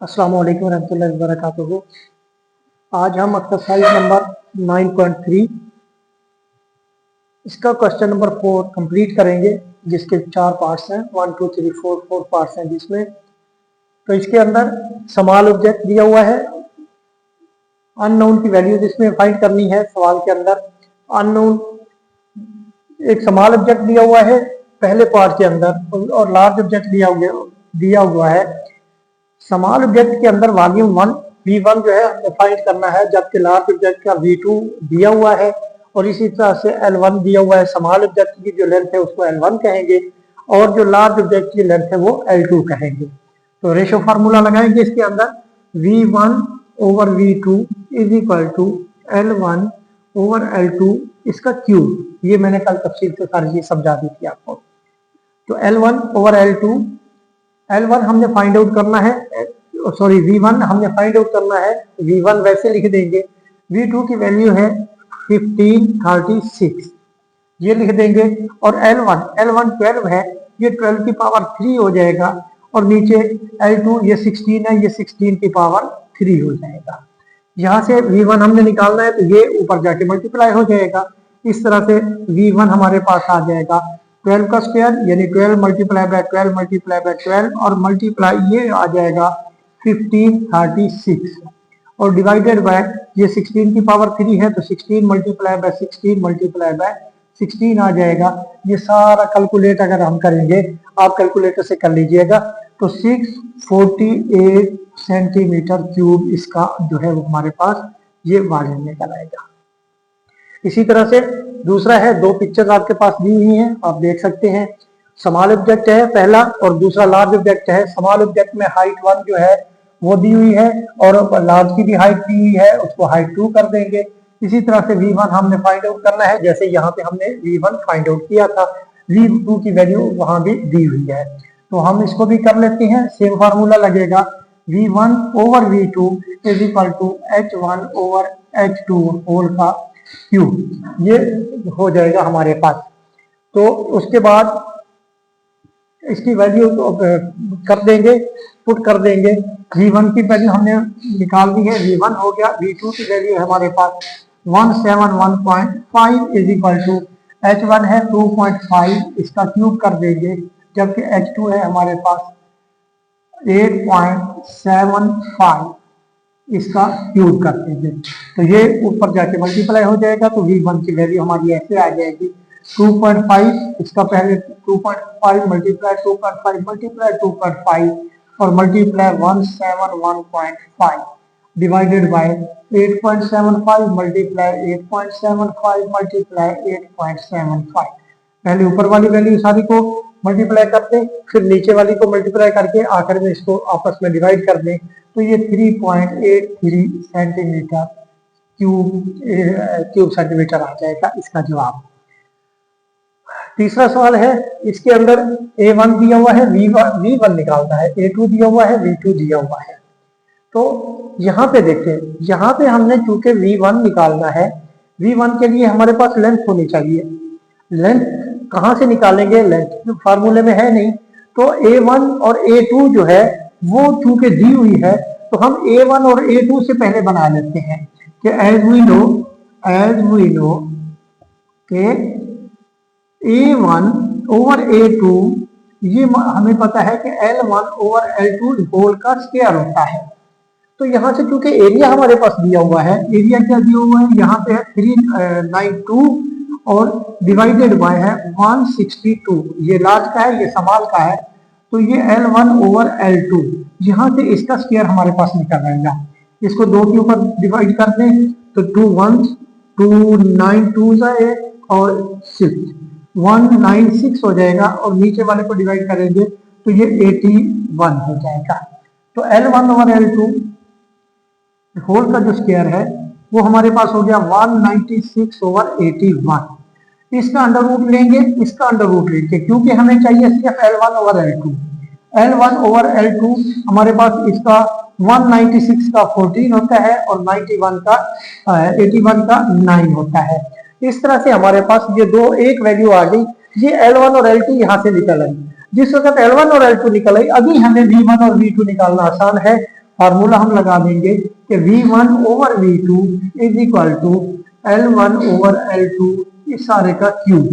अस्सलाम वालेकुम रहमतुल्लाहि व बरकातुहू। आज हम एक्सरसाइज नंबर 9.3 इसका क्वेश्चन नंबर 4 कंप्लीट करेंगे, जिसके 4 पार्ट्स हैं। 1 2 3 4 पार्ट्स हैं जिसमें। तो इसके अंदर स्मॉल ऑब्जेक्ट दिया हुआ है, अननोन की वैल्यू जिसमें फाइंड करनी है। सवाल के अंदर अननोन एक स्मॉल ऑब्जेक्ट दिया हुआ है पहले पार्ट के अंदर, और लार्ज ऑब्जेक्ट दिया हुआ है। स्मॉल ऑब्जेक्ट के अंदर वॉल्यूम 1 V1 जो है हमें फाइंड करना है, जबकि लार्ज ऑब्जेक्ट का V2 दिया हुआ है। और इसी तरह से L1 दिया हुआ है। स्मॉल ऑब्जेक्ट की जो लेंथ है उसको L1 कहेंगे, और जो लार्ज ऑब्जेक्ट की लेंथ है वो L2 कहेंगे। तो रेशो फार्मूला लगाएंगे इसके अंदर, V1 over V2 is equal to L1 over L2 इसका क्यूब। ये मैंने कल तफसील से सारी चीज समझा दी थी आपको। तो L1 ओवर L1 हमने फाइंड आउट करना है, सॉरी V1 हमने फाइंड आउट करना है। V1 वैसे लिख देंगे, V2 की वैल्यू है 1536, ये लिख देंगे। और L1 12 है, ये 12 की पावर 3 हो जाएगा। और नीचे L2 ये 16 है, ये 16 की पावर 3 हो जाएगा। यहाँ से V1 हमने निकालना है, तो ये ऊपर जाके मल्टीप्लाई हो जाएगा। इस तरह से V1 हमारे पास आ जाएगा 12 का स्क्वायर, यानी 12 मल्टीप्लाई बाय 12 मल्टीप्लाई बाय 12, और मल्टीप्लाई ये आ जाएगा 1536, और डिवाइडेड बाय ये 16 की पावर 3 है, तो 16 मल्टीप्लाई बाय 16 मल्टीप्लाई बाय 16 आ जाएगा। ये सारा कैलकुलेट अगर हम करेंगे, आप कैलकुलेटर से कर लीजिएगा, तो 648 सेंटीमीटर क्यूब इसका जो है वो हमारे पास ये वॉल्यूम निकल आएगा। इसी तरह से दूसरा है, दो पिक्चर्स आपके पास दी हुई हैं, आप देख सकते हैं। स्मॉल ऑब्जेक्ट है पहला, और दूसरा लार्ज ऑब्जेक्ट है। स्मॉल ऑब्जेक्ट में हाइट 1 जो है वो दी हुई है, और लार्ज की भी हाइट दी हुई है, उसको हाइट 2 कर देंगे। इसी तरह से V1 हमने फाइंड आउट करना है, जैसे यहाँ पे हमने V1 फाइंड आउट किया था। V2 की वैल्यू वहां भी दी हुई है, तो हम इसको भी कर लेते हैं। सेम फार्मूला लगेगा, V1 over V2 is equal to H1 over H2 whole का क्यूब, ये हो जाएगा हमारे पास। तो उसके बाद इसकी वैल्यू कर देंगे, पुट कर देंगे। V1 की वैल्यू हमने निकाल दी है, V1 हो गया। V2 की वैल्यू है हमारे पास 171.5 इज इक्वल टू H1 है 2.5, इसका क्यूब कर देंगे, जबकि H2 है हमारे पास 8.75, इसका क्यूब कर देंगे। तो ये ऊपर जाके मल्टीप्लाई हो जाएगा, तो V1 की वैल्यू हमारी ऐसे आ जाएगी 2.5, इसका पहले 2.5 मल्टीप्लाई 2.5 मल्टीप्लाई 2.5, और multiply 171.5 divided by 8.75 multiply 8.75 multiply 8.75। पहले ऊपर वाली वैल्यू सारी को मल्टीप्लाई करते, फिर नीचे वाली को मल्टीप्लाई करके आखिर में इसको आपस में डिवाइड कर दें, तो ये 3.83 सेंटीमीटर क्यूब सेंटीमीटर आ जाएगा इसका जवाब। तीसरा सवाल है, इसके अंदर A1 दिया हुआ है, V1 निकालना है, A2 दिया हुआ है, V2 दिया हुआ है। तो यहाँ पे देखें, यहाँ पे हमने चूंकि V1 निकालना है, V1 के लिए हमारे पास लेंथ होनी चाहिए। लेंथ कहाँ से निकालेंगे? लेंथ फार्मूले में है नहीं, तो A1 और A2 जो है वो चूंकि दी हुई है, तो हम A1 और A2 से पहले बना लेते हैं कि एज वी नो कि A1 ओवर A2, ये हमें पता है कि L1 ओवर L2 होल का स्क्वायर होता है। तो यहाँ से चूंकि एरिया हमारे पास दिया हुआ है, एरिया क्या दिया हुआ है यहाँ पे है 392, और डिवाइडेड बाय है 162, ये लार्ज का है, ये स्मॉल का है, तो ये L1 ओवर L2, यहाँ से इसका स्क्वायर हमारे पास निकल आएगा। इसको 2 के ऊपर डिवाइड कर दें, तो 2 1 2 9 2 और 6 196 हो जाएगा, और नीचे वाले को डिवाइड करेंगे तो ये 81 हो जाएगा। तो L1 ओवर L2 होल का जो स्क्वायर है वो हमारे पास हो गया 196 ओवर 81। इसका अंडर रूट लेंगे, इसका अंडर रूट लेंगे, क्योंकि हमें चाहिए सिर्फ L1 over L2। L1 over L2 हमारे पास इसका 196 का 14 होता है, और 81 का 9 होता है। इस तरह से हमारे पास ये दो एक वैल्यू आ गई, ये L1 और L2 यहाँ से निकल आई। जिस वक्त L1 और L2 निकल आई, अभी हमें V1 और V2 निकालना आसान है। फार्मूला हम लगा देंगे कि V1 over V2 is equal to L1 over L2 इस सारे का क्यूब।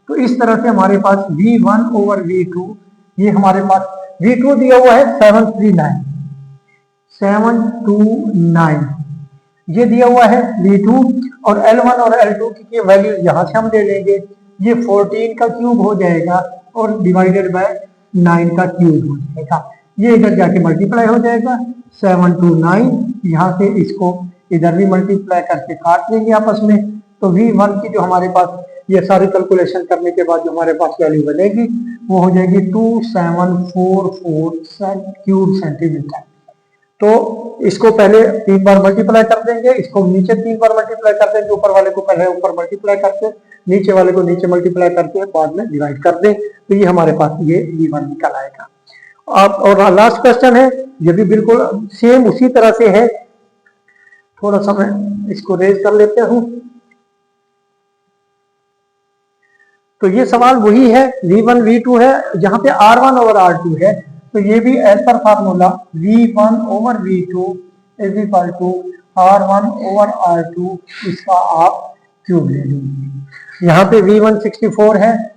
तो इस तरह से हमारे पास V1 ओवर V2, ये हमारे पास V2 दिया हुआ है 729 ये दिया हुआ है V2, और L1 और L2 की वैल्यू यहां से हम ले लेंगे, ये 14 का क्यूब हो जाएगा और डिवाइडेड बाय 9 का क्यूब हो जाएगा। ये इधर जाके मल्टीप्लाई हो जाएगा 729, यहाँ से इसको इधर भी मल्टीप्लाई करके काट देंगे आपस में। तो V1 की जो हमारे पास ये सारी कैलकुलेशन करने के बाद जो हमारे पास वैल्यू बनेगी वो हो जाएगी 2744 क्यूब सेंटीमीटर। तो इसको पहले 3 बार मल्टीप्लाई कर देंगे, इसको नीचे 3 बार मल्टीप्लाई कर देंगे, ऊपर वाले को पहले ऊपर मल्टीप्लाई करके नीचे वाले को नीचे मल्टीप्लाई करके बाद में डिवाइड कर दें, तो ये हमारे पास ये V1 निकल आएगा। अब और लास्ट क्वेश्चन है, ये भी बिल्कुल सेम उसी तरह से है। थोड़ा सा मैं इसको रेज कर लेते हूं। तो ये सवाल वही है, V1 V2 है, जहां पे R1 ओवर R2 है, तो ये भी as per formula V1 over V2 is equal to R1 over R2, इसका आप क्यूब ले लीजिए। यहाँ पे V1 64 है,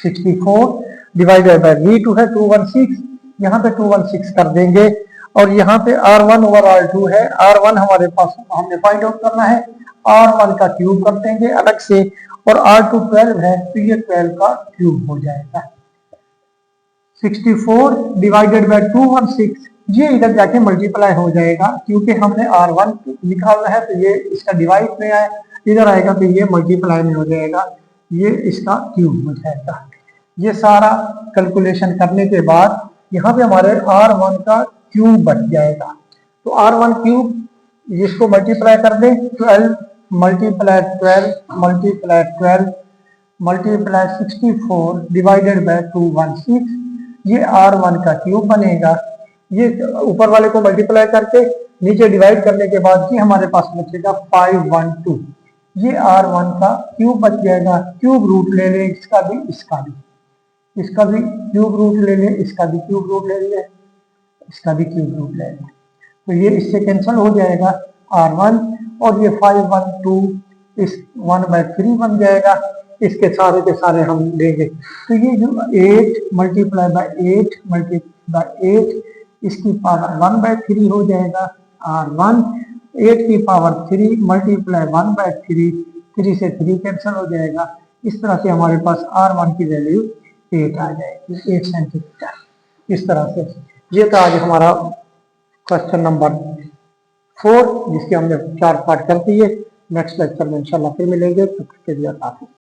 64 डिवाइडेड बाय V2 है 216, यहाँ पे 216 कर देंगे, और यहाँ पे R1 ओवर R2 है, R1 हमारे पास हमने फाइंड आउट करना है, R1 का क्यूब कर देंगे अलग से, और R2 12 है, तो ये 12 का क्यूब हो जाएगा। 64 डिवाइडेड बाय 216, ये इधर जाके मल्टीप्लाई हो जाएगा, क्योंकि हमने R1 निकालना है, तो ये इसका डिवाइड में आए इधर आएगा, तो ये मल्टीप्लाई में हो जाएगा, ये इसका क्यूब हो जाएगा। ये सारा कैलकुलेशन करने के बाद यहाँ पे हमारे R1 का क्यूब बच जाएगा। तो R1 क्यूब इसको मल्टीप्लाई कर दें, 12 multiply 12 multiply 12 multiply 64 divided by 216, ये R1 का क्यूब बनेगा। ये ऊपर वाले को मल्टीप्लाई करके नीचे डिवाइड करने के बाद ये हमारे पास बचेगा 512, ये R1 का क्यूब बच जाएगा। क्यूब रूट ले लें, इसका भी इसका भी, इसका भी क्यूब रूट ले लें, इसका भी क्यूब रूट ले लें, इसका भी क्यूब रूट ले लें, तो ये इससे कैंसिल हो जाएगा R1, और ये 512 इस 1/3 बन जाएगा। इसके सारे के सारे हम लेंगे, तो ये जो 8 मल्टीप्लाई बाय 8 मल्टीप्लाई 8, इसकी पावर 1/3 हो जाएगा R1, 8 की पावर 3 मल्टीप्लाई 1/3, 3 से 3 कैंसिल हो जाएगा। इस तरह से हमारे पास R1 की वैल्यू 8 आ जाएगी, 8 सेंटीमीटर। इस तरह से ये था आज हमारा क्वेश्चन नंबर 4, जिसके हमने 4 पार्ट कर दिए। नेक्स्ट लेक्चर में इंशाल्लाह फिर मिलेंगे, तब तक के लिए काफी।